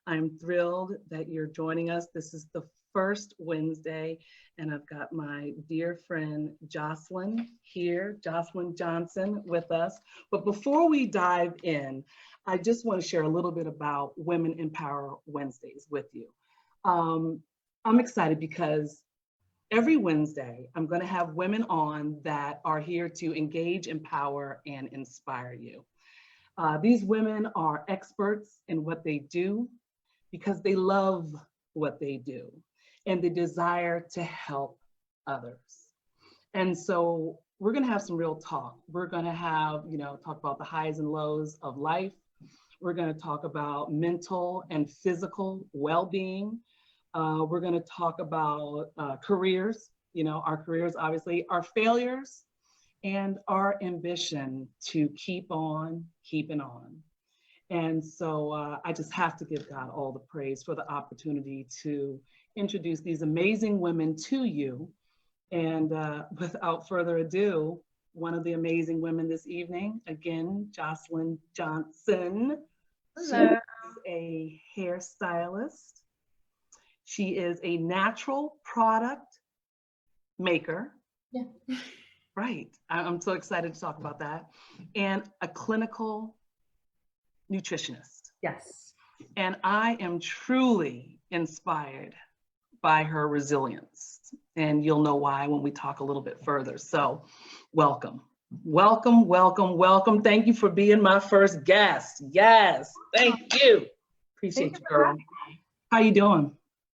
I'm thrilled that you're joining us. This is the first Wednesday, and I've got my dear friend Jocelyn here, Jocelyn Johnson, with us. But before we dive in, I just want to share a little bit about Women Empower Wednesdays with you. I'm excited because every Wednesday, I'm going to have women on that are here to engage, empower, and inspire you. These women are experts in what they do because they love what they do and the desire to help others. And so we're going to have some real talk. We're going to have, talk about the highs and lows of life. We're going to talk about mental and physical well-being. We're going to talk about careers, our careers, obviously, our failures, and our ambition to keep on keeping on. And so I just have to give God all the praise for the opportunity to introduce these amazing women to you. And without further ado, one of the amazing women this evening, again, Jocelyn Johnson. Hello. She is a hairstylist. She is a natural product maker. Yeah. Right. I'm so excited to talk about that. And a clinical nutritionist. Yes. And I am truly inspired by her resilience. And you'll know why when we talk a little bit further. So welcome. Welcome, welcome, welcome. Thank you for being my first guest. Yes, thank you. Appreciate you, girl. How you doing?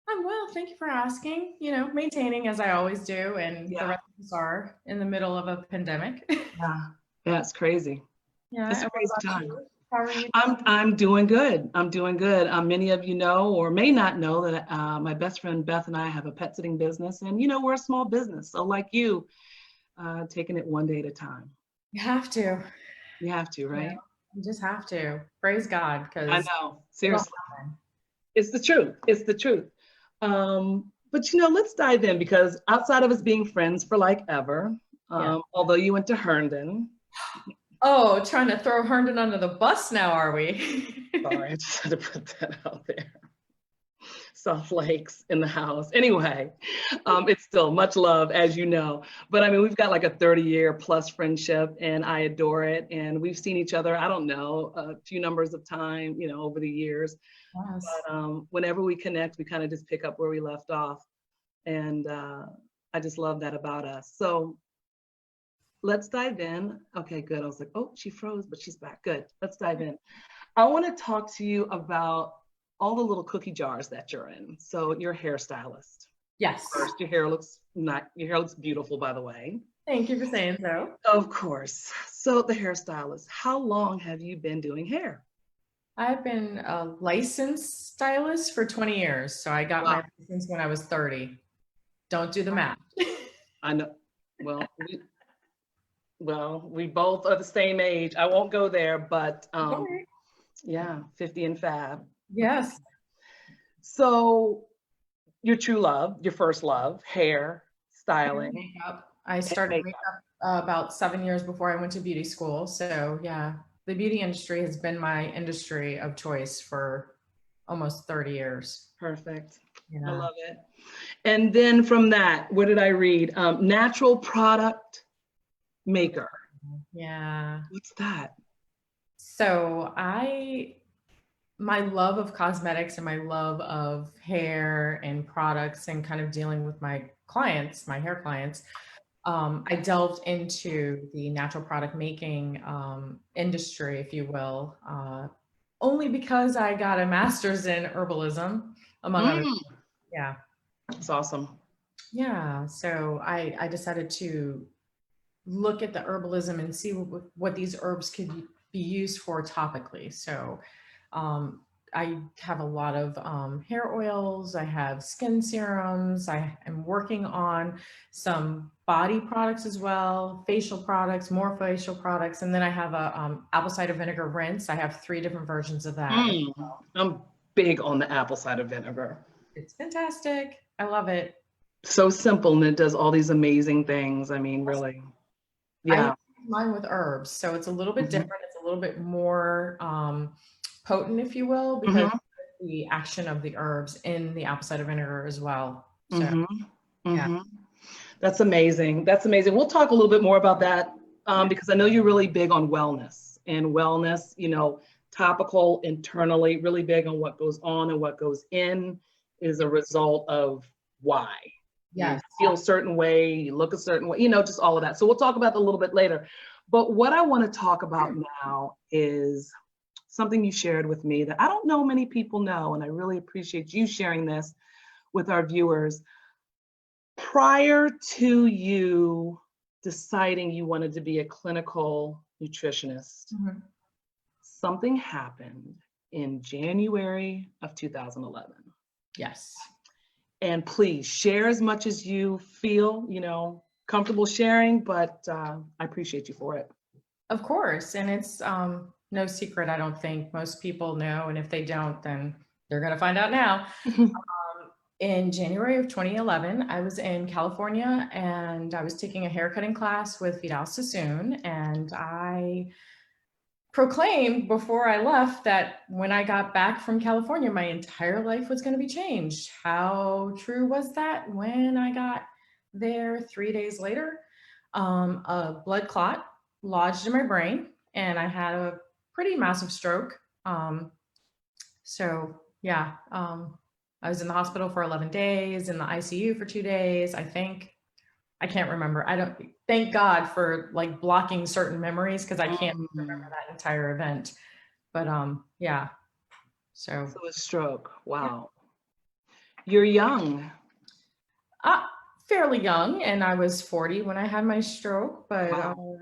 I'm well, thank you for asking. Maintaining as I always do, and the rest of us are in the middle of a pandemic. Yeah, it's crazy. Yeah, it's a crazy time. How are you? I'm doing good. I'm doing good. Many of you know or may not know that my best friend Beth and I have a pet sitting business, and we're a small business. So like you, taking it one day at a time. You have to. You have to, right? Yeah, you just have to. Praise God, because I know, seriously. It's the truth. It's the truth. But let's dive in, because outside of us being friends for like ever, although you went to Herndon. Oh, trying to throw Herndon under the bus now, are we? Sorry, I just had to put that out there. Soft Lakes in the house. Anyway, it's still much love, as you know. But I mean, we've got like a 30-year plus friendship, and I adore it. And we've seen each other, I don't know, a few numbers of time, over the years. Yes. But whenever we connect, we kind of just pick up where we left off. And I just love that about us. So let's dive in. Okay, good. I was like, oh, she froze, but she's back. Good. Let's dive in. I want to talk to you about all the little cookie jars that you're in. So you're a hairstylist. Yes. First, your hair looks beautiful, by the way. Thank you for saying so. Of course. So the hairstylist, how long have you been doing hair? I've been a licensed stylist for 20 years. So I got my license when I was 30. Don't do the math. I know. Well, we both are the same age. I won't go there, but yeah, 50 and fab. Yes. So your true love, your first love, hair, styling. Makeup. I started makeup about 7 years before I went to beauty school. So yeah, the beauty industry has been my industry of choice for almost 30 years. Perfect. I love it. And then from that, what did I read? Natural product maker. Yeah. What's that? So my love of cosmetics and my love of hair and products and kind of dealing with my clients, my hair clients, I delved into the natural product making industry, if you will, only because I got a master's in herbalism, among other things. Yeah. That's awesome. Yeah. So I decided to look at the herbalism and see what these herbs could be used for topically. So I have a lot of hair oils, I have skin serums, I am working on some body products as well, facial products, more facial products, and then I have a apple cider vinegar rinse. I have 3 different versions of that. I'm big on the apple cider vinegar. It's fantastic. I love it. So simple, and it does all these amazing things. I mean, really. Yeah. I use mine with herbs, so it's a little bit different. It's a little bit more potent, if you will, because the action of the herbs in the apple cider vinegar as well. So Mm-hmm. yeah. Mm-hmm. That's amazing. That's amazing. We'll talk a little bit more about that because I know you're really big on wellness and wellness, topical, internally, really big on what goes on and what goes in is a result of why. Yes. You feel a certain way, you look a certain way, just all of that. So we'll talk about that a little bit later. But what I want to talk about now is something you shared with me that I don't know many people know, and I really appreciate you sharing this with our viewers. Prior to you deciding you wanted to be a clinical nutritionist, something happened in January of 2011. Yes. And please share as much as you feel, comfortable sharing, but I appreciate you for it. Of course. And it's no secret, I don't think. Most people know. And if they don't, then they're going to find out now. In January of 2011, I was in California and I was taking a haircutting class with Vidal Sassoon. And I proclaimed before I left that when I got back from California, my entire life was going to be changed. How true was that? When I got there 3 days later, a blood clot lodged in my brain and I had a pretty massive stroke. I was in the hospital for 11 days, in the ICU for 2 days, I think. I can't remember. Thank God for like blocking certain memories because I can't remember that entire event. But yeah. So a stroke. Wow. Yeah. You're young. Fairly young, and I was 40 when I had my stroke, but wow.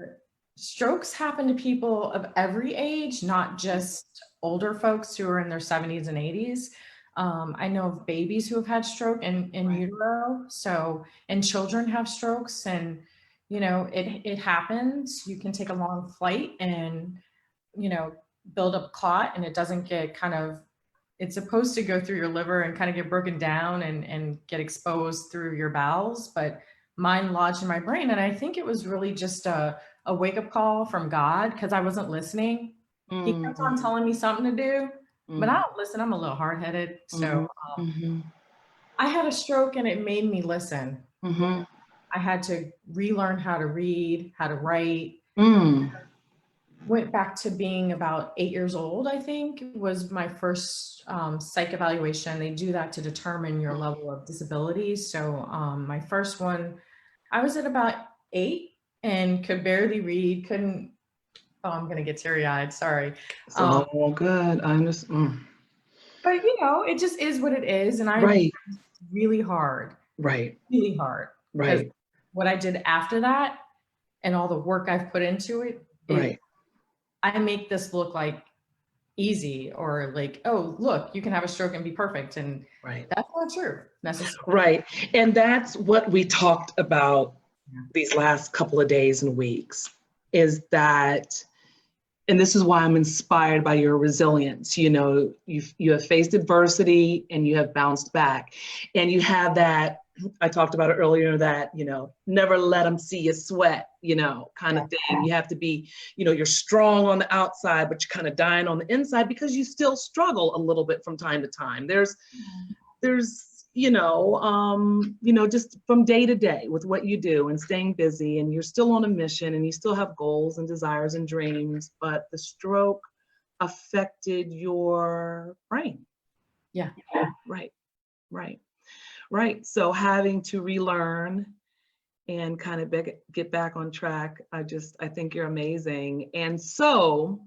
Strokes happen to people of every age, not just older folks who are in their 70s and 80s. I know of babies who have had stroke in right. utero. So, and children have strokes, and it happens. You can take a long flight and build up clot, and it doesn't get it's supposed to go through your liver and kind of get broken down and get exposed through your bowels, but mine lodged in my brain. And I think it was really just a wake-up call from God because I wasn't listening. He kept on telling me something to do, but I don't listen. I'm a little hard-headed. So I had a stroke and it made me listen. I had to relearn how to read, how to write. Went back to being about 8 years old, I think, was my first psych evaluation. They do that to determine your level of disability. So my first one, I was at about 8 and could barely read, I'm going to get teary-eyed, sorry. It's all good, I understand. But it just is what it is. And I right. really hard. Right. Really hard. Right. What I did after that and all the work I've put into it, right. I make this look like easy or like, oh, look, you can have a stroke and be perfect. And that's not true necessarily. Right. And that's what we talked about these last couple of days and weeks is that, and this is why I'm inspired by your resilience. You have faced adversity and you have bounced back, and you have that, I talked about it earlier, that, never let them see you sweat, kind of thing. You have to be, you're strong on the outside, but you're kind of dying on the inside because you still struggle a little bit from time to time. There's, just from day to day with what you do and staying busy, and you're still on a mission and you still have goals and desires and dreams, but the stroke affected your brain. Yeah. Right. So having to relearn and kind of get back on track, I think you're amazing. And so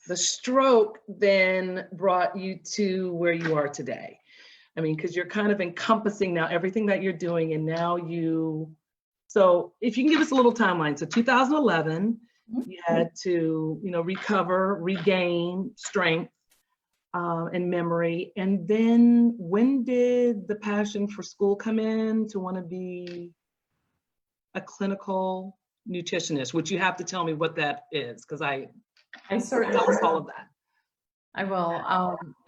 the stroke then brought you to where you are today. I mean, because you're kind of encompassing now everything that you're doing, and now so if you can give us a little timeline. So 2011, you had to, recover, regain strength and memory. And then when did the passion for school come in to want to be a clinical nutritionist, which you have to tell me what that is, because I certainly tell us all of that. I will.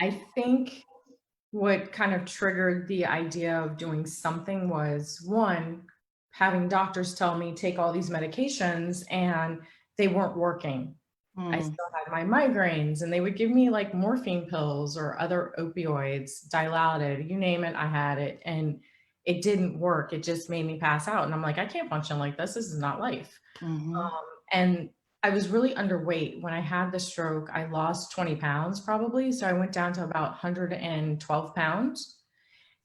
I think what kind of triggered the idea of doing something was, one, having doctors tell me take all these medications and they weren't working. I still had my migraines, and they would give me like morphine pills or other opioids, Dilaudid, you name it, I had it. And it didn't work. It just made me pass out. And I'm like, I can't function like this. This is not life. And I was really underweight. When I had the stroke, I lost 20 pounds probably. So I went down to about 112 pounds.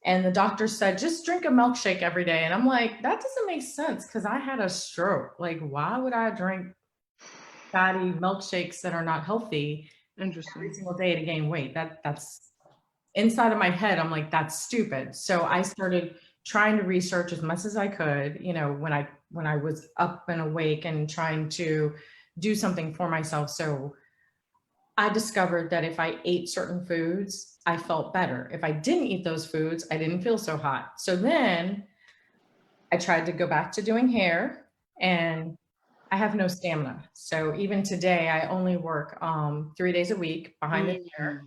And the doctor said, just drink a milkshake every day. And I'm like, that doesn't make sense because I had a stroke. Like, why would I drink fatty milkshakes that are not healthy every single day to gain weight? That's inside of my head. I'm like, that's stupid. So I started trying to research as much as I could, you know, when I was up and awake and trying to do something for myself. So I discovered that if I ate certain foods, I felt better. If I didn't eat those foods, I didn't feel so hot. So then I tried to go back to doing hair, and I have no stamina. So even today, I only work 3 days a week behind the chair,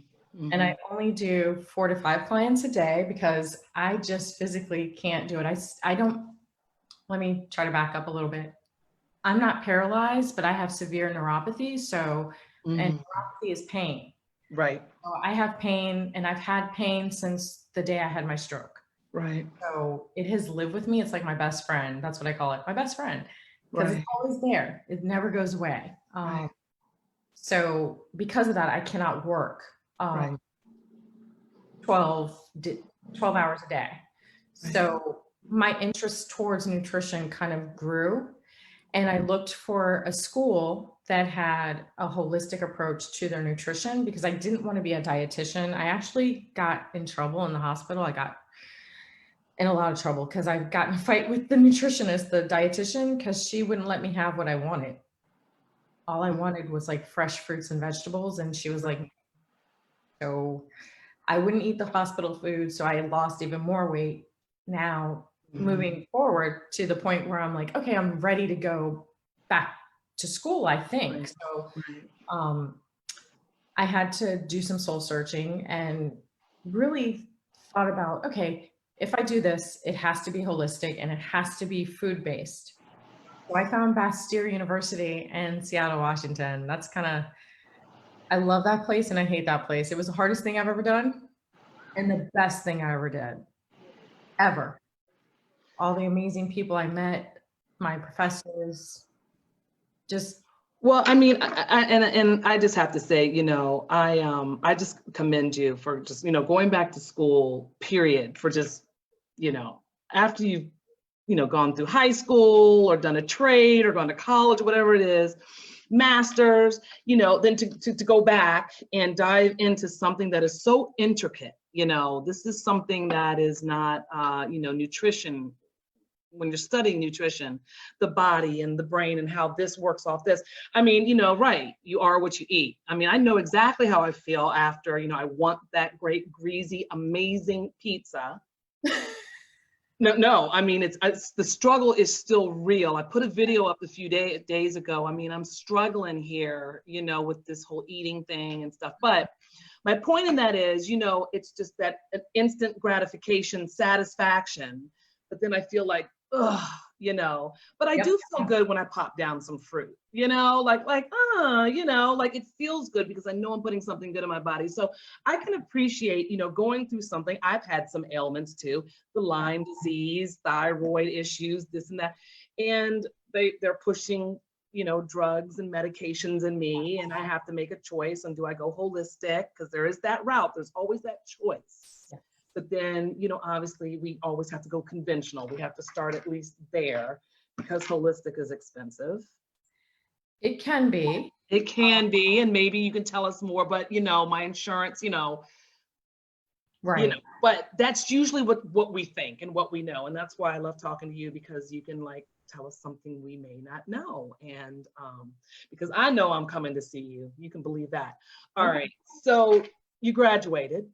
and I only do 4 to 5 clients a day because I just physically can't do it. I don't, let me try to back up a little bit. I'm not paralyzed, but I have severe neuropathy. So, and neuropathy is pain. Right. So I have pain, and I've had pain since the day I had my stroke. Right. So it has lived with me. It's like my best friend. That's what I call it, my best friend, because it's always there. It never goes away. So because of that, I cannot work 12 hours a day. So my interest towards nutrition kind of grew, and I looked for a school that had a holistic approach to their nutrition because I didn't want to be a dietitian. I actually got in trouble in the hospital. I got in a lot of trouble because I got in a fight with the nutritionist, the dietitian, because she wouldn't let me have what I wanted. All I wanted was like fresh fruits and vegetables. And she was like, so I wouldn't eat the hospital food. So I lost even more weight. Now moving forward to the point where I'm like, okay, I'm ready to go back to school, I think. So I had to do some soul searching and really thought about, okay, if I do this, it has to be holistic and it has to be food-based. So I found Bastyr University in Seattle, Washington. That's kind of, I love that place and I hate that place. It was the hardest thing I've ever done and the best thing I ever did, ever. All the amazing people I met, my professors, just. Well, I mean, and I just have to say, you know, I just commend you for just, you know, going back to school, period, for just, you know, after you've, you know, gone through high school or done a trade or gone to college, whatever it is, masters, you know, then to go back and dive into something that is so intricate. You know, this is something that is not, you know, nutrition. When you're studying nutrition, the body and the brain and how this works off this. I mean, you know, right, you are what you eat. I mean, I know exactly how I feel after, you know, I want that great, greasy, amazing pizza. No, I mean, it's the struggle is still real. I put a video up a few days ago. I mean, I'm struggling here, you know, with this whole eating thing and stuff. But my point in that is, you know, it's just that instant gratification, satisfaction. But then I feel like, ugh, you know, but I do feel good when I pop down some fruit, you know, you know, like it feels good because I know I'm putting something good in my body. So I can appreciate, you know, going through something. I've had some ailments too, the Lyme disease, thyroid issues, this and that. And they're pushing, you know, drugs and medications in me. And I have to make a choice. And do I go holistic? Because there is that route. There's always that choice. But then, you know, obviously we always have to go conventional. We have to start at least there because holistic is expensive. It can be. It can be, and maybe you can tell us more, but you know, my insurance, you know, right. You know, but that's usually what we think and what we know. And that's why I love talking to you, because you can like tell us something we may not know. And because I know I'm coming to see you. You can believe that. All right. So you graduated.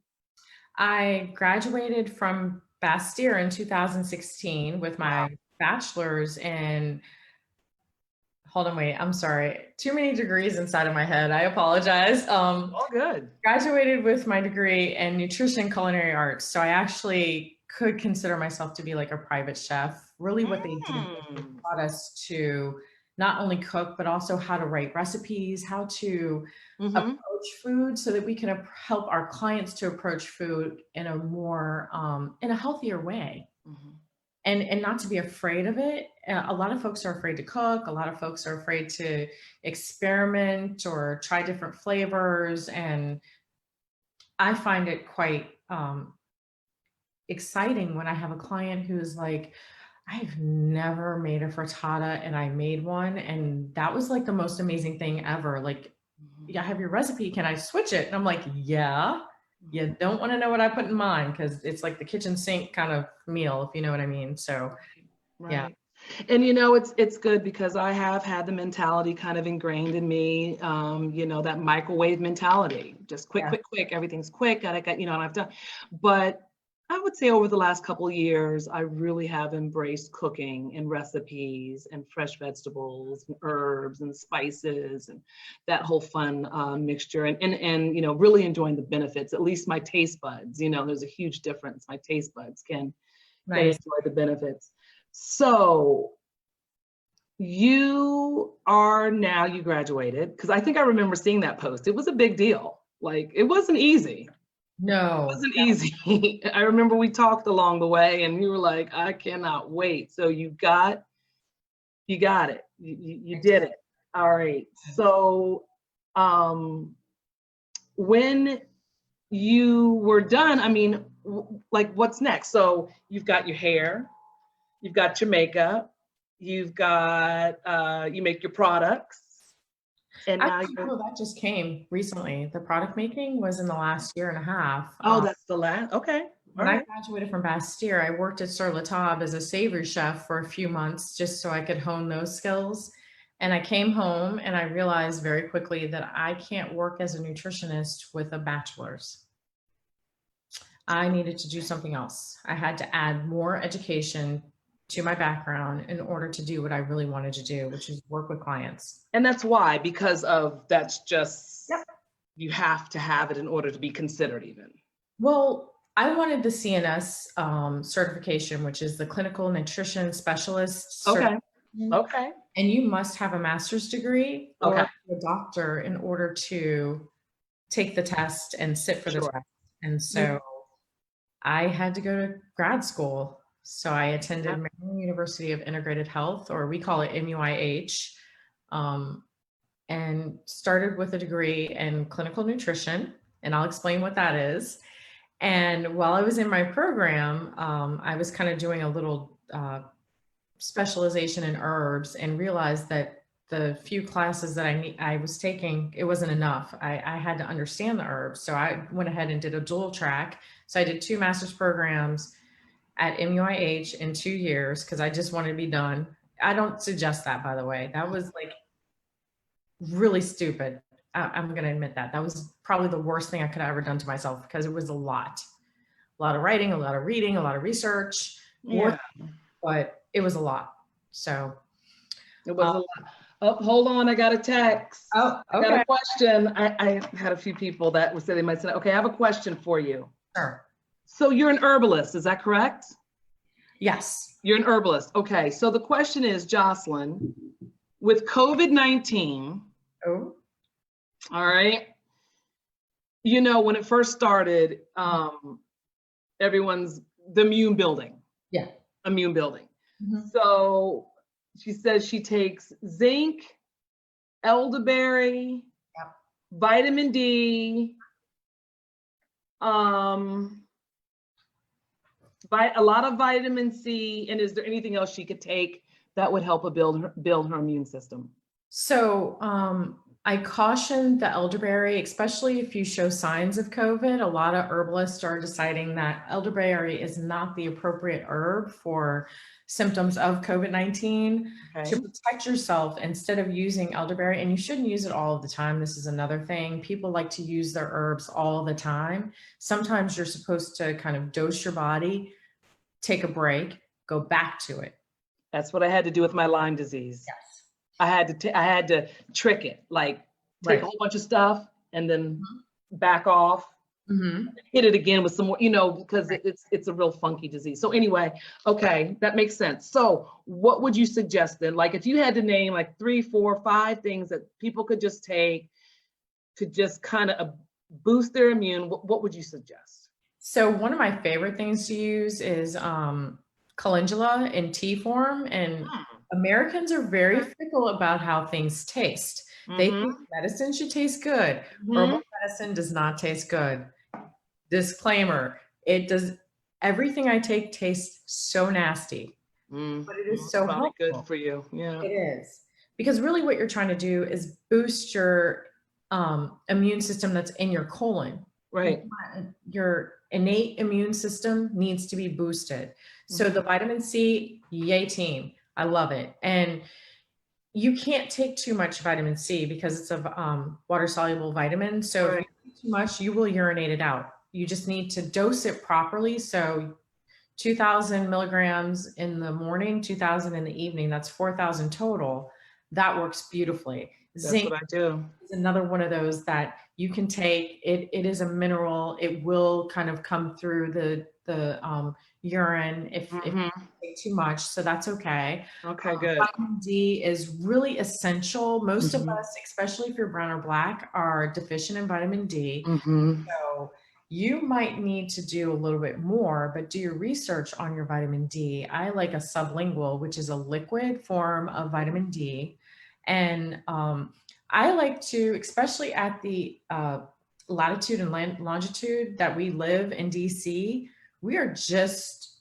I graduated from Bastyr in 2016 with my bachelor's in, hold on, wait, I'm sorry. Too many degrees inside of my head. I apologize. All good. Graduated with my degree in nutrition culinary arts. So I actually could consider myself to be like a private chef. Really what they did was they taught us to not only cook, but also how to write recipes, how to Mm-hmm. approach food so that we can help our clients to approach food in a more, in a healthier way. Mm-hmm. And not to be afraid of it. A lot of folks are afraid to cook. A lot of folks are afraid to experiment or try different flavors. And I find it quite exciting when I have a client who's like, I've never made a frittata and I made one. And that was like the most amazing thing ever. Like, yeah, I have your recipe. Can I switch it? And I'm like, yeah. You don't want to know what I put in mine because it's like the kitchen sink kind of meal, if you know what I mean. So, yeah. Right. And it's good because I have had the mentality kind of ingrained in me, that microwave mentality, just quick, Yeah. quick, quick, everything's quick, and I've done. But I would say over the last couple of years, I really have embraced cooking and recipes and fresh vegetables and herbs and spices and that whole fun mixture and really enjoying the benefits, at least my taste buds, there's a huge difference. My taste buds can Nice. enjoy the benefits. So you graduated, because I think I remember seeing that post. It was a big deal. Like, it wasn't easy. It No. wasn't easy. I remember we talked along the way and you were like, I cannot wait. So you got it. You did it. All right. So when you were done, I mean, like, what's next? So you've got your hair, you've got your makeup, you've got you make your products, and now Actually, you're. no, that just came recently. The product making was in the last year and a half. Oh, that's the last. Okay. All When I right. graduated from Bastyr, I worked at Sur La Table as a savory chef for a few months just so I could hone those skills. And I came home and I realized very quickly that I can't work as a nutritionist with a bachelor's. I needed to do something else. I had to add more education to my background in order to do what I really wanted to do, which is work with clients. And that's why, because of that's just, Yep. you have to have it in order to be considered even. Well, I wanted the CNS certification, which is the Clinical Nutrition Specialist Okay. certification. Okay. And you must have a master's degree or Okay. a doctor in order to take the test and sit for the Sure. test. And so I had to go to grad school. So I attended Yep. Maryland University of Integrated Health, or we call it MUIH, and started with a degree in clinical nutrition. And I'll explain what that is. And while I was in my program, I was kind of doing a little specialization in herbs and realized that the few classes that I was taking, it wasn't enough. I had to understand the herbs. So I went ahead and did a dual track. So I did 2 master's programs at MUIH in 2 years because I just wanted to be done. I don't suggest that, by the way. That was like really stupid. I'm going to admit that. That was probably the worst thing I could have ever done to myself because it was a lot of writing, a lot of reading, a lot of research, Yeah. but it was a lot. So It was a lot. Oh, hold on, I got a text. Oh, I got okay. a question. I had a few people that would say they might say, okay, I have a question for you. Sure. So you're an herbalist, is that correct? Yes. You're an herbalist. Okay, so the question is, Jocelyn, with COVID-19, Oh. all right, when it first started, everyone's the immune building. Yeah. Immune building. Mm-hmm. So she says she takes zinc, elderberry, Yep. vitamin D, a lot of vitamin C, and is there anything else she could take that would help her build her immune system? So I caution the elderberry, especially if you show signs of COVID. A lot of herbalists are deciding that elderberry is not the appropriate herb for symptoms of COVID-19. Okay. To protect yourself, instead of using elderberry, and you shouldn't use it all of the time. This is another thing. People like to use their herbs all the time. Sometimes you're supposed to kind of dose your body, take a break, go back to it. That's what I had to do with my Lyme disease. Yes. I had to trick it, like take a whole bunch of stuff and then back off Mhm. hit it again with some more, you know, because it's a real funky disease. So anyway, okay, that makes sense. So what would you suggest then? Like if you had to name like 3, 4, 5 things that people could just take to just kind of boost their immune, what would you suggest? So one of my favorite things to use is calendula in tea form. And Americans are very fickle about how things taste. They think Mm-hmm. medicine should taste good. Mm-hmm. Herbal medicine does not taste good. Disclaimer, it does. Everything I take tastes so nasty, but it is Mm-hmm. so Probably good helpful. for you. Yeah. It is. Because really what you're trying to do is boost your immune system that's in your colon. Right. Your innate immune system needs to be boosted. So the vitamin C, yay team. I love it. And you can't take too much vitamin C because it's a water soluble vitamin. So if Right. you take too much, you will urinate it out. You just need to dose it properly. So 2000 milligrams in the morning, 2000 in the evening, that's 4000 total. That works beautifully. That's Zinc what I do. is another one of those that you can take. It is a mineral. It will kind of come through the urine if you Mm-hmm. take too much, so that's okay. Okay, good. Vitamin D is really essential. Most of Mm-hmm. us, especially if you're brown or black, are deficient in vitamin D. Mm-hmm. So you might need to do a little bit more, but do your research on your vitamin D. I like a sublingual, which is a liquid form of vitamin D. And I like to, especially at the latitude and longitude that we live in DC, we are just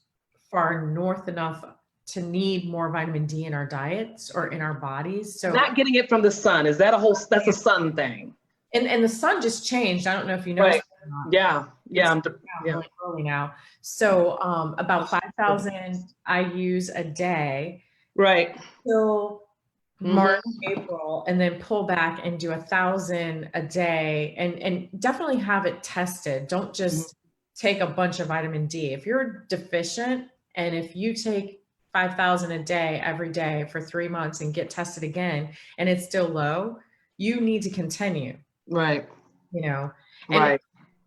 far north enough to need more vitamin D in our diets or in our bodies. So, Not getting it from the sun. Is that that's a sun thing? and the sun just changed. I don't know if you noticed Right. that or not. Yeah. Yeah. It's Yeah. really early now. So about 5,000 I use a day Right. till March, Mm-hmm. April, and then pull back and do 1,000 a day, and definitely have it tested. Don't just take a bunch of vitamin D. If you're deficient and if you take 5,000 a day every day for 3 months and get tested again and it's still low, you need to continue, Right. you know. And Right.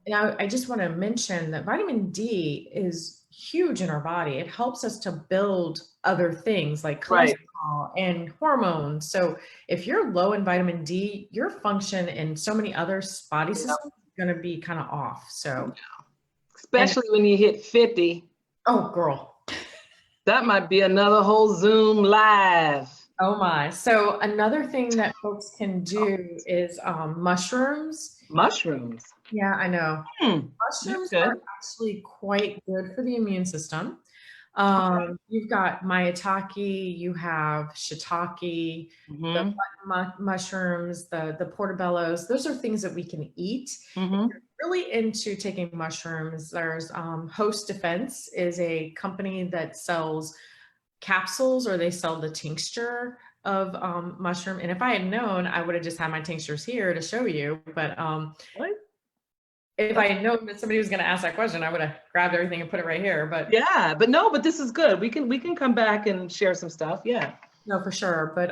now, I just want to mention that vitamin D is huge in our body. It helps us to build other things like Right. cholesterol and hormones. So if you're low in vitamin D, your function in so many other body Yeah. systems is going to be kind of off. So, and Especially when you hit 50. oh, girl. That might be another whole Zoom live. Oh my. So another thing that folks can do is mushrooms. Mushrooms. Yeah, I know. That's Mushrooms are good. actually quite good for the immune system. You've got maitake, you have shiitake, the Mm-hmm. mushrooms, the portobellos. Those are things that we can eat. If Mm-hmm. you're really into taking mushrooms, there's Host Defense is a company that sells capsules, or they sell the tincture of mushroom. And if I had known, I would have just had my tinctures here to show you. But What? if I had known that somebody was going to ask that question, I would have grabbed everything and put it right here. But Yeah, but no, but this is good. We can come back and share some stuff. Yeah. no, for sure. But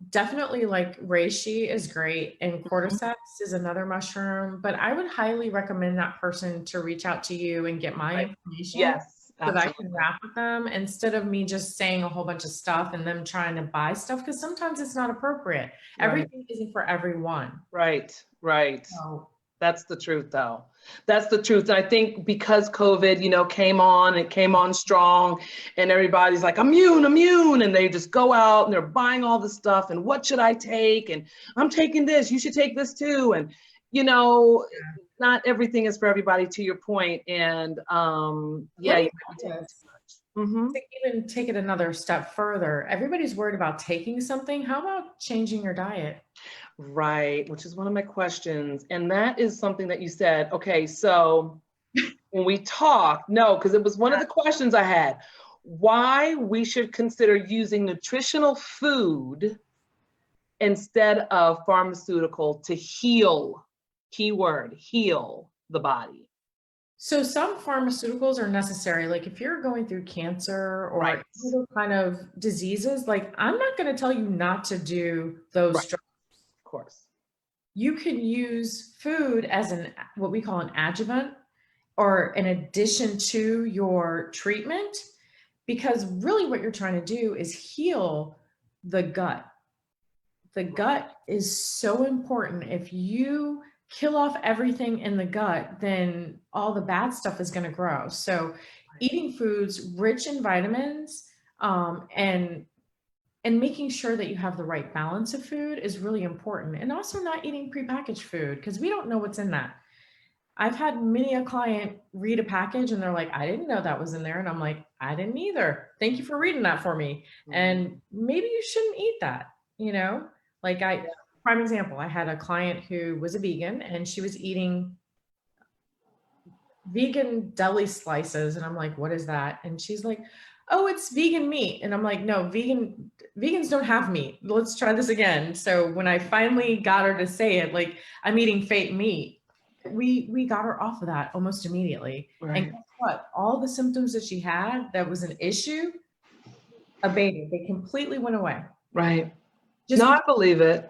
definitely like reishi is great, and cordyceps is another mushroom. But I would highly recommend that person to reach out to you and get my Right. information Yes, so that I can absolutely. wrap with them instead of me just saying a whole bunch of stuff and them trying to buy stuff, because sometimes it's not appropriate. Right. Everything isn't for everyone. Right. Right. So That's the truth, though. That's the truth. And I think because COVID, came on, it came on strong, and everybody's like, immune, immune. And they just go out and they're buying all this stuff. And what should I take? And I'm taking this. You should take this too. And, not everything is for everybody, to your point. And yeah, you might be taking too much. Mm-hmm. to even take it another step further, everybody's worried about taking something. How about changing your diet? Right, which is one of my questions. And that is something that you said. Okay, so when we talked, no, because it was one of the questions I had, why we should consider using nutritional food instead of pharmaceutical to heal, keyword, heal the body. So some pharmaceuticals are necessary. Like if you're going through cancer or Right. other kind of diseases, like I'm not going to tell you not to do those Right. drugs. Of course. you can use food as what we call an adjuvant or an addition to your treatment, because really what you're trying to do is heal the gut. The gut is so important. If you kill off everything in the gut, then all the bad stuff is going to grow. So eating foods rich in vitamins, and making sure that you have the right balance of food is really important. And also not eating prepackaged food, because we don't know what's in that. I've had many a client read a package and they're like, I didn't know that was in there. And I'm like, I didn't either. Thank you for reading that for me. And maybe you shouldn't eat that, like prime example, I had a client who was a vegan and she was eating vegan deli slices. And I'm like, what is that? And she's like, oh, it's vegan meat. And I'm like, no, vegans don't have meat. Let's try this again. So when I finally got her to say it, like, I'm eating fake meat, we got her off of that almost immediately. Right. And guess what? All the symptoms that she had that was an issue abated. They completely went away. Right. No, I believe it.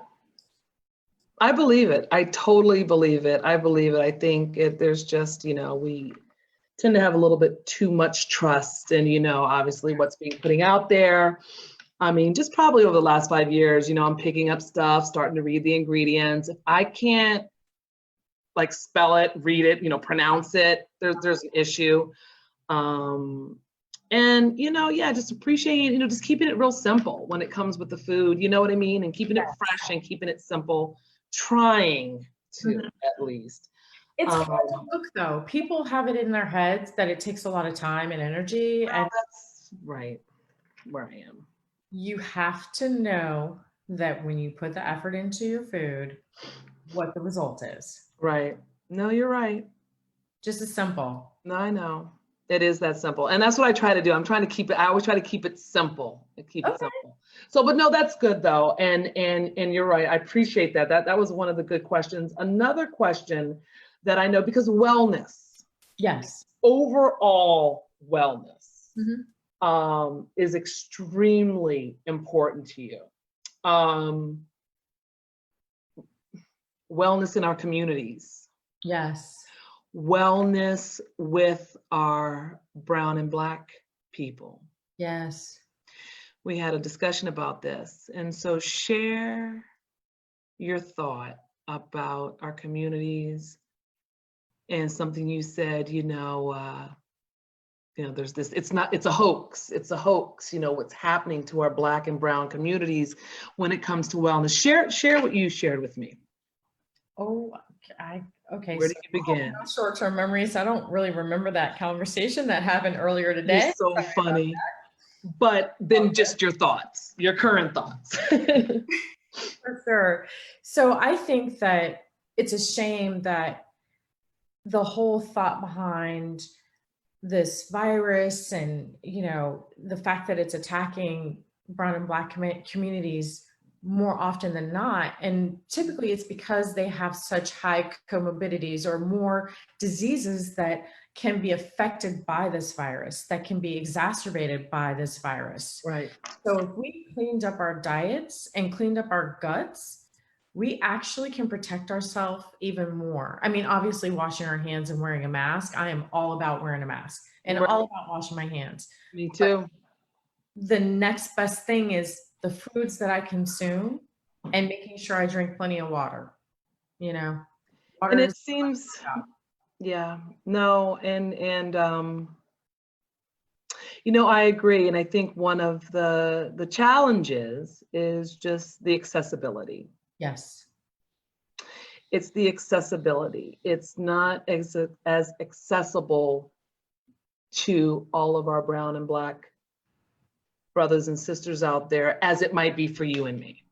I believe it. I totally believe it. I believe it. I think there's just, we tend to have a little bit too much trust and, obviously what's being putting out there. I mean, just probably over the last 5 years, I'm picking up stuff, starting to read the ingredients. If I can't like spell it, read it, pronounce it, there's an issue. And, just appreciating, just keeping it real simple when it comes with the food, you know what I mean? And keeping it fresh and keeping it simple, trying to at least. It's hard to cook though. People have it in their heads that it takes a lot of time and energy. Well, and that's right where I am. You have to know that when you put the effort into your food, what the result is. Right. No, you're right. Just as simple. No, I know. It is that simple. And that's what I try to do. I'm trying to keep it, I always try to keep it simple and keep it simple. So, but no, that's good though. And you're right. I appreciate that. That was one of the good questions. Another question that I know, because wellness. Yes. Overall wellness is extremely important to you. Wellness in our communities. Yes. Wellness with our brown and Black people. Yes. We had a discussion about this. And so share your thought about our communities and something you said, there's this, it's a hoax. It's a hoax, what's happening to our Black and brown communities when it comes to wellness. Share what you shared with me. Oh, okay. Where did you begin? Short-term memories. I don't really remember that conversation that happened earlier today. You're so funny. But then just your thoughts, your current thoughts. For sure. So I think that it's a shame that the whole thought behind this virus and, the fact that it's attacking brown and Black communities more often than not. And typically it's because they have such high comorbidities or more diseases that can be affected by this virus, that can be exacerbated by this virus. Right. So if we cleaned up our diets and cleaned up our guts, we actually can protect ourselves even more. I mean, obviously washing our hands and wearing a mask. I am all about wearing a mask and all about washing my hands. Me too. But the next best thing is the foods that I consume and making sure I drink plenty of water, Water. And it seems, no. And I agree. And I think one of the challenges is just the accessibility. Yes. It's the accessibility. It's not as accessible to all of our brown and Black brothers and sisters out there as it might be for you and me.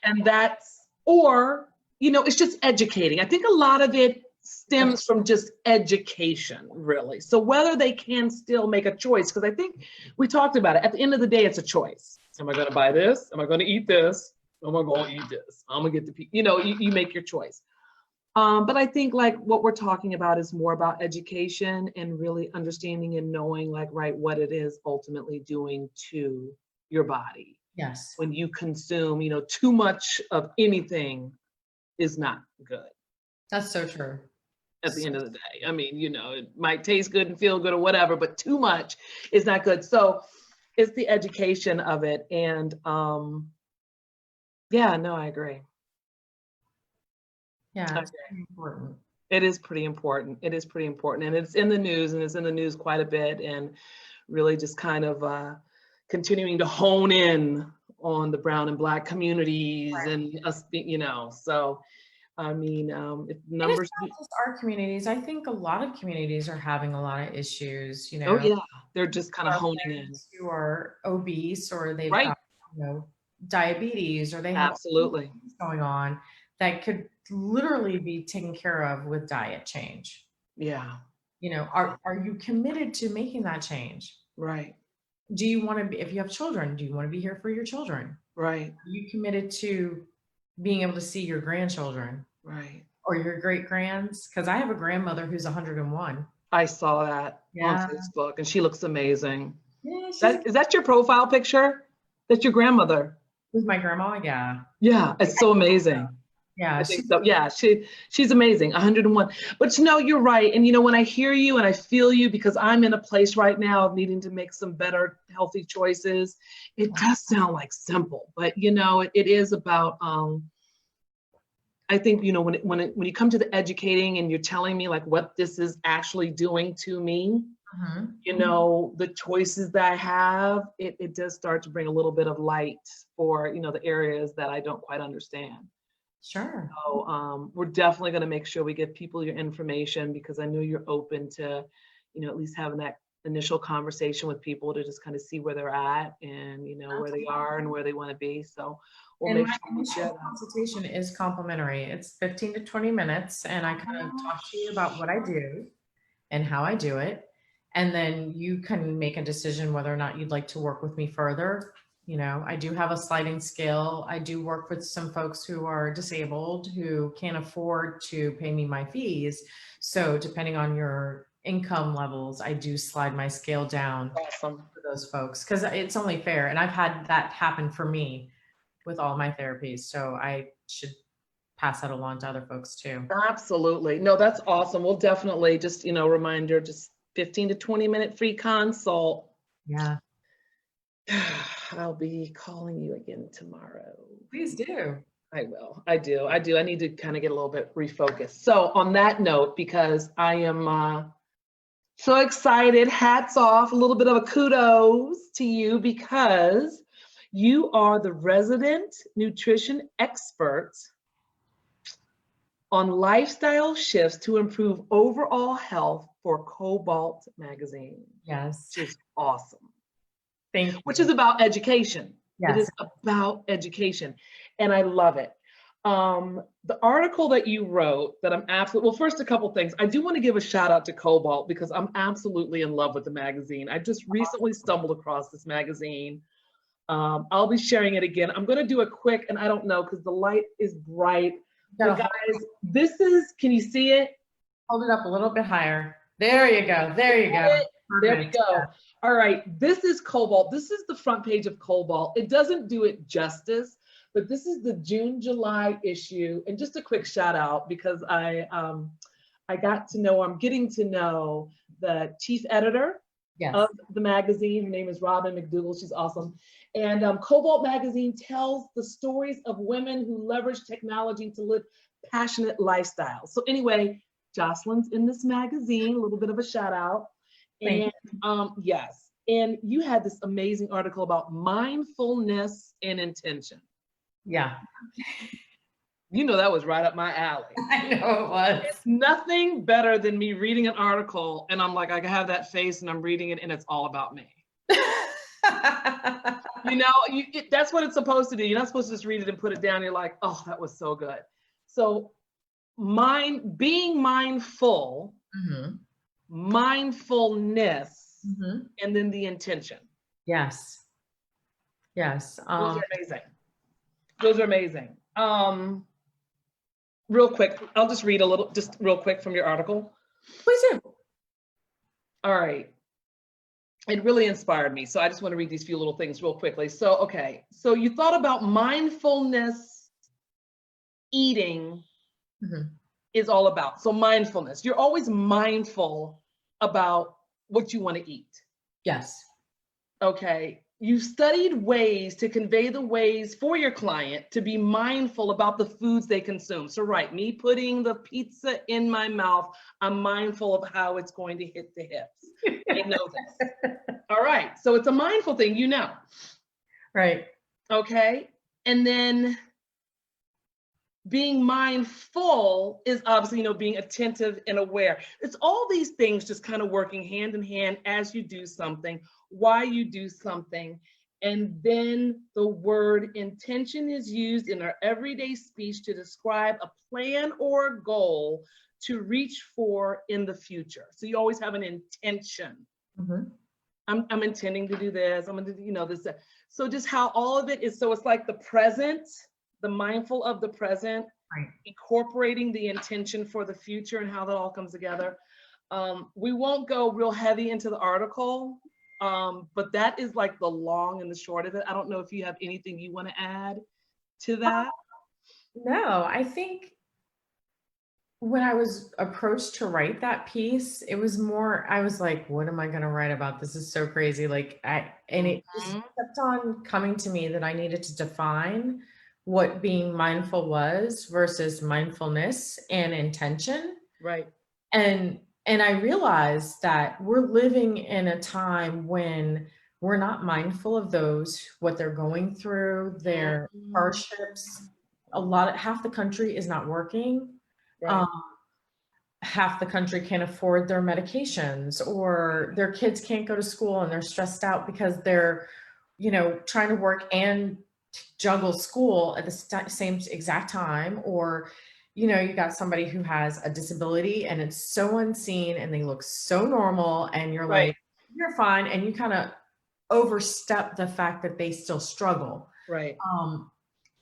And it's just educating. I think a lot of it stems from just education, really. So whether they can still make a choice, because I think we talked about it, at the end of the day, it's a choice. Am I going to buy this? Am I going to eat this? Am I going to eat this? I'm going to get you make your choice. But I think like what we're talking about is more about education and really understanding and knowing what it is ultimately doing to your body. Yes. When you consume, too much of anything is not good That's so true. at the end of the day. I mean, you know, it might taste good and feel good or whatever, but too much is not good. So it's the education of it. And yeah, no, I agree. Yeah, I it's agree. very important. It is pretty important. It is pretty important. And it's in the news, and it's in the news quite a bit, and really just kind of continuing to hone in on the brown and black communities and us, you know, so I mean, if And it's numbers, not just our communities. I think a lot of communities are having a lot of issues, you oh know, yeah, they're just kind of our honing in. friends who are obese or they've Right. got, diabetes or they have Absolutely. things going on that could literally be taken care of with diet change. Yeah. Are you committed to making that change? Right. Do you want to be, if you have children, do you want to be here for your children? Right. Are you committed to being able to see your grandchildren Right. or your great grands? Because I have a grandmother who's 101. I saw that on Yeah. Facebook, and she looks amazing. Yeah, she's Is that your profile picture? That's your grandmother? with my grandma. Yeah. Yeah, it's so amazing. Yeah. I think so. Yeah, she's amazing. 101. But you know, you're right. And you know, when I hear you and I feel you, because I'm in a place right now of needing to make some better healthy choices, it does sound like simple, but you know, it is about I think, you know, when you come to the educating and you're telling me like what this is actually doing to me, Mhm. you know, the choices that I have, it does start to bring a little bit of light for, you know, the areas that I don't quite understand. Sure. So we're definitely going to make sure we give people your information, because I know you're open to, you know, at least having that initial conversation with people to just kind of see where they're at and, you know, where they are and where they want to be. So we'll And make my sure we share initial that. consultation is complimentary. It's 15 to 20 minutes, and I kind of talk to you about what I do and how I do it. And then you can make a decision whether or not you'd like to work with me further. I do have a sliding scale. I do work with some folks who are disabled who can't afford to pay me my fees. So depending on your income levels, I do slide my scale down Awesome. for those folks because it's only fair. And I've had that happen for me with all my therapies. So I should pass that along to other folks too. Absolutely. No, that's awesome. We'll definitely just, you know, reminder, just 15 to 20-minute free consult. Yeah. I'll be calling you again tomorrow. Please do. I will. I do. I do. I need to kind of get a little bit refocused. So on that note, because I am so excited, hats off, a little bit of a kudos to you, because you are the resident nutrition expert on lifestyle shifts to improve overall health for Cobalt magazine. Yes. Which is awesome. Thank you. Which is about education. Yes. It is about education, and I love it. The article that you wrote that I'm absolutely, well, first, a couple things. I do want to give a shout out to Cobalt because I'm absolutely in love with the magazine. I just recently stumbled across this magazine. I'll be sharing it again. I'm going to do a quick, and I don't know because the light is bright. But guys, this is, can you see it? Hold it up a little bit higher. There you go. There you go. There we go. All right, this is Cobalt. This is the front page of Cobalt. It doesn't do it justice, but this is the June-July issue. And just a quick shout out, because I'm getting to know the chief editor of the magazine. Her name is Robin McDougall. She's awesome. And Cobalt magazine tells the stories of women who leverage technology to live passionate lifestyles. So anyway, Jocelyn's in this magazine, a little bit of a shout out. And yes, and you had this amazing article about mindfulness and intention. Yeah. You know, that was right up my alley. I know it was. It's nothing better than me reading an article and I'm like, I have that face and I'm reading it and it's all about me. You know, that's what it's supposed to do. You're not supposed to just read it and put it down. You're like, oh, that was so good. So being mindful, mindfulness, and then the intention. Yes. Yes. Those are amazing. Those are amazing. Real quick, I'll just read a little, just real quick from your article. Please do. All right. It really inspired me. So I just want to read these few little things real quickly. So, okay. So you thought about mindfulness eating Mhm. is all about. So mindfulness, you're always mindful about what you want to eat. Yes. Okay. You studied ways to convey the ways for your client to be mindful about the foods they consume. So right, me putting the pizza in my mouth, I'm mindful of how it's going to hit the hips. I know this. All right. So it's a mindful thing, you know. Right. Okay. And then being mindful is obviously, being attentive and aware. It's all these things just kind of working hand in hand as you do something, why you do something. And then the word intention is used in our everyday speech to describe a plan or a goal to reach for in the future. So you always have an intention. Mhm. I'm intending to do this. I'm going to do, this. So just how all of it is. So it's like the present, the mindful of the present, Right. incorporating the intention for the future and how that all comes together. We won't go real heavy into the article, but that is like the long and the short of it. I don't know if you have anything you want to add to that. No, I think when I was approached to write that piece, it was more, I was like, what am I going to write about? This is so crazy. And it just Mhm. kept on coming to me that I needed to define what being mindful was versus mindfulness and intention. Right. And I realized that we're living in a time when we're not mindful of those, what they're going through, their Mhm. hardships. Half the country is not working. Right. Um, half the country can't afford their medications, or their kids can't go to school and they're stressed out because they're, trying to work and juggle school at the same exact time. Or, you got somebody who has a disability and it's so unseen and they look so normal and you're Right. like, you're fine. And you kind of overstep the fact that they still struggle. Right.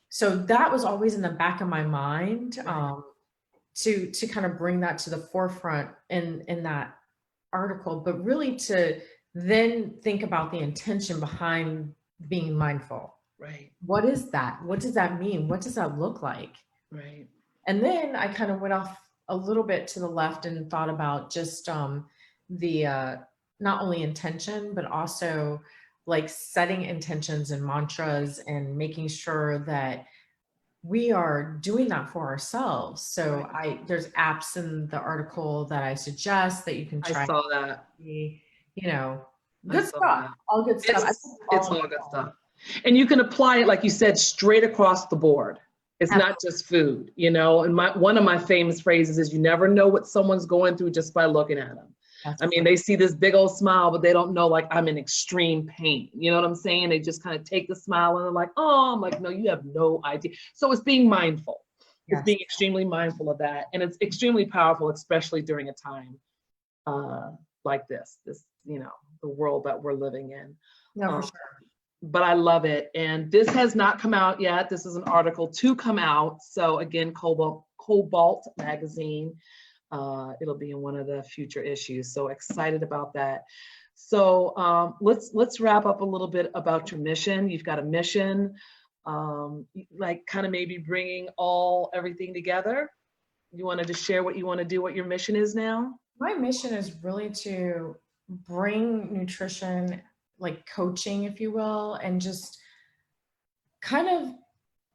So that was always in the back of my mind. Right. To kind of bring that to the forefront in that article, but really to then think about the intention behind being mindful. Right. What is that? What does that mean? What does that look like? Right. And then I kind of went off a little bit to the left and thought about just the not only intention, but also like setting intentions and mantras and making sure that we are doing that for ourselves. So Right. there's apps in the article that I suggest that you can I try. saw that. You know, I good saw stuff, that. all good stuff. It's all good stuff. And you can apply it, like you said, straight across the board. It's not just food, and one of my famous phrases is, you never know what someone's going through just by looking at them. I mean, they see this big old smile, but they don't know, like, I'm in extreme pain. You know what I'm saying? They just kind of take the smile and they're like, oh, I'm like, no, you have no idea. So it's being mindful. It's Yes. being extremely mindful of that. And it's extremely powerful, especially during a time like this, the world that we're living in. No, for sure. But I love it. And this has not come out yet. This is an article to come out. So again, Cobalt magazine. It'll be in one of the future issues. So excited about that. So let's wrap up a little bit about your mission. You've got a mission, like kind of maybe bringing everything together. You wanted to share what you want to do, what your mission is now? My mission is really to bring nutrition, like coaching, if you will, and just kind of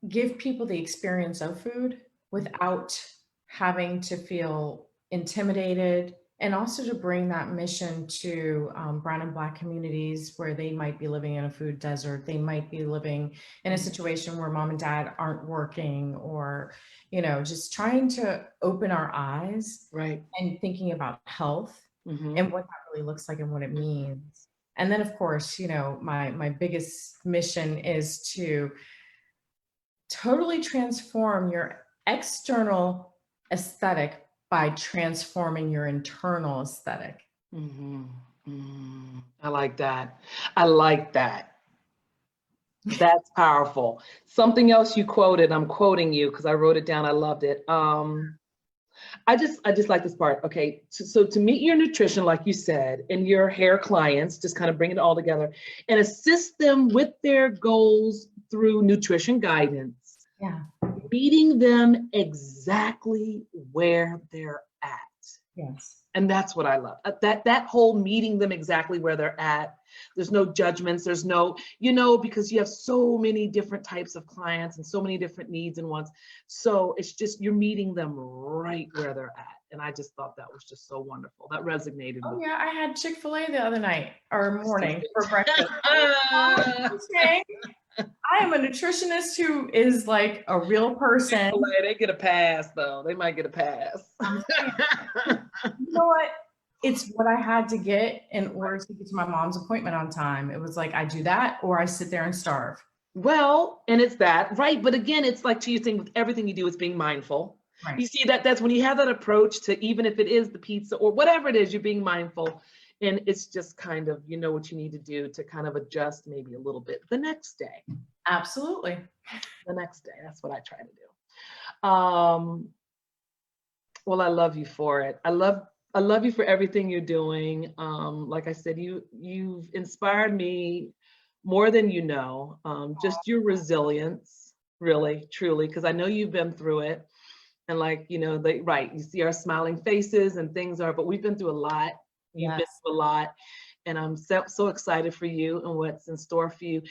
give people the experience of food without having to feel intimidated, and also to bring that mission to brown and Black communities where they might be living in a food desert. They might be living in a situation where mom and dad aren't working, or, just trying to open our eyes, Right. and thinking about health and what that really looks like and what it means. And then, of course, my biggest mission is to totally transform your external aesthetic by transforming your internal aesthetic. I like that. I like that. That's powerful. Something else you quoted, I'm quoting you because I wrote it down. I loved it. I just like this part. Okay. So to meet your nutrition, like you said, and your hair clients, just kind of bring it all together and assist them with their goals through nutrition guidance. Yeah. meeting them exactly where they're at. Yes. And that's what I love. That whole meeting them exactly where they're at. There's no judgments. There's no, because you have so many different types of clients and so many different needs and wants. So it's just, you're meeting them right where they're at. And I just thought that was just so wonderful. That resonated with me. Yeah, I had Chick-fil-A the other night or morning for breakfast. I am a nutritionist who is like a real person. They get a pass though. They might get a pass. You know what? It's what I had to get in order to get to my mom's appointment on time. It was like, I do that or I sit there and starve. Well, and it's that, right? But again, it's like to your thing with everything you do, it's being mindful. Right. You see that's when you have that approach to, even if it is the pizza or whatever it is, you're being mindful. And it's just kind of, you know what you need to do to kind of adjust maybe a little bit the next day. Absolutely. The next day. That's what I try to do. Well, I love you for it. I love you for everything you're doing. Like I said, you've inspired me more than you know. Just your resilience, really, truly, because I know you've been through it. And like, right, you see our smiling faces and things but we've been through a lot. You've been through a lot. And I'm so excited for you and what's in store for you.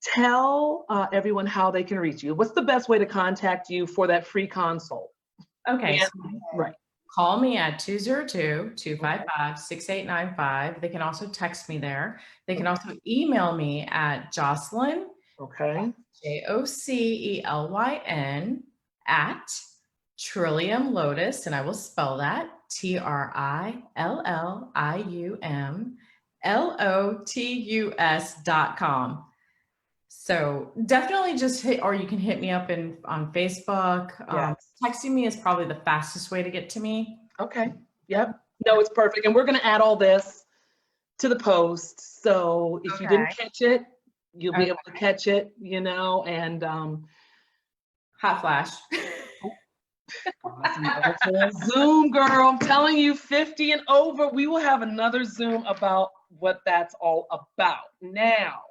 Tell everyone how they can reach you. What's the best way to contact you for that free consult? Okay. Right. Call me at 202-255-6895. They can also text me there. They can also email me at Jocelyn, okay, JOCELYN @Trillium Lotus, and I will spell that TRILLIUMLOTUS.com. So definitely just or you can hit me up on Facebook. Yes. Texting me is probably the fastest way to get to me. Okay. Yep. No, it's perfect. And we're going to add all this to the post. So if you didn't catch it, you'll be able to catch it, and hot flash. Zoom, girl, I'm telling you, 50 and over, we will have another Zoom about what that's all about. Now,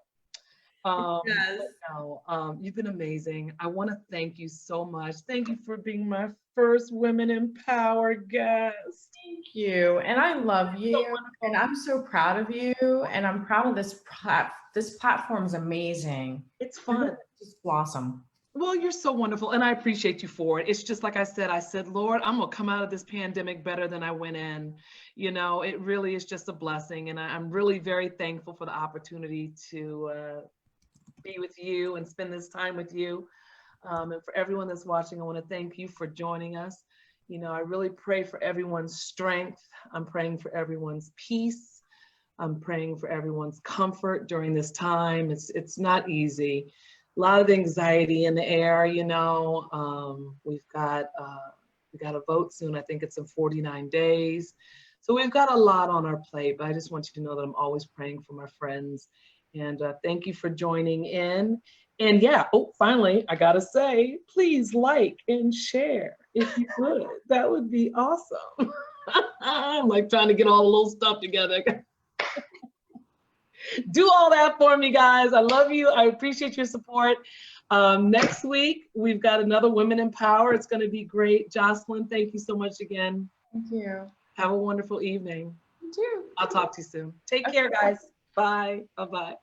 you've been amazing. I want to thank you so much. Thank you for being my first Women in Power guest. Thank you. And I love you. And I'm so proud of you. And I'm proud of this platform is amazing. It's fun. Just blossom. Well, you're so wonderful. And I appreciate you for it. It's just like I said, Lord, I'm going to come out of this pandemic better than I went in. It really is just a blessing. And I'm really very thankful for the opportunity to be with you and spend this time with you. And for everyone that's watching, I want to thank you for joining us. I really pray for everyone's strength. I'm praying for everyone's peace. I'm praying for everyone's comfort during this time. It's not easy. A lot of anxiety in the air, we've got a vote soon. I think it's in 49 days. So we've got a lot on our plate, but I just want you to know that I'm always praying for my friends. And thank you for joining in. And finally, I gotta say, please like and share if you could. That would be awesome. I'm like trying to get all the little stuff together. Do all that for me, guys. I love you. I appreciate your support. Next week, we've got another Women in Power. It's going to be great. Jocelyn, thank you so much again. Thank you. Have a wonderful evening. You too. I'll talk to you soon. Take care, guys. Bye. Bye-bye.